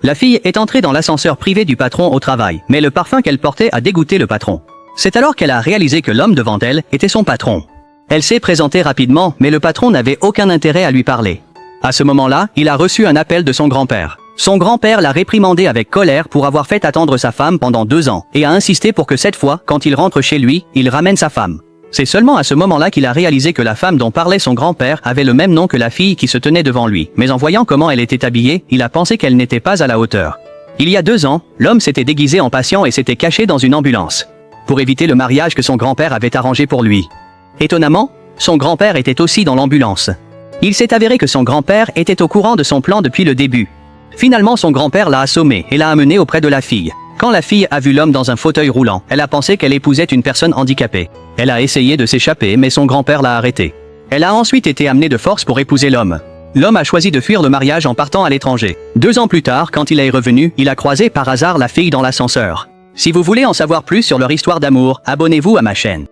La fille est entrée dans l'ascenseur privé du patron au travail, mais le parfum qu'elle portait a dégoûté le patron. C'est alors qu'elle a réalisé que l'homme devant elle était son patron. Elle s'est présentée rapidement, mais le patron n'avait aucun intérêt à lui parler. À ce moment-là, il a reçu un appel de son grand-père. Son grand-père l'a réprimandé avec colère pour avoir fait attendre sa femme pendant 2 ans, et a insisté pour que cette fois, quand il rentre chez lui, il ramène sa femme. C'est seulement à ce moment-là qu'il a réalisé que la femme dont parlait son grand-père avait le même nom que la fille qui se tenait devant lui, mais en voyant comment elle était habillée, il a pensé qu'elle n'était pas à la hauteur. Il y a 2 ans, l'homme s'était déguisé en patient et s'était caché dans une ambulance, pour éviter le mariage que son grand-père avait arrangé pour lui. Étonnamment, son grand-père était aussi dans l'ambulance. Il s'est avéré que son grand-père était au courant de son plan depuis le début. Finalement, son grand-père l'a assommé et l'a amené auprès de la fille. Quand la fille a vu l'homme dans un fauteuil roulant, elle a pensé qu'elle épousait une personne handicapée. Elle a essayé de s'échapper, mais son grand-père l'a arrêtée. Elle a ensuite été amenée de force pour épouser l'homme. L'homme a choisi de fuir le mariage en partant à l'étranger. 2 ans plus tard, quand il est revenu, il a croisé par hasard la fille dans l'ascenseur. Si vous voulez en savoir plus sur leur histoire d'amour, abonnez-vous à ma chaîne.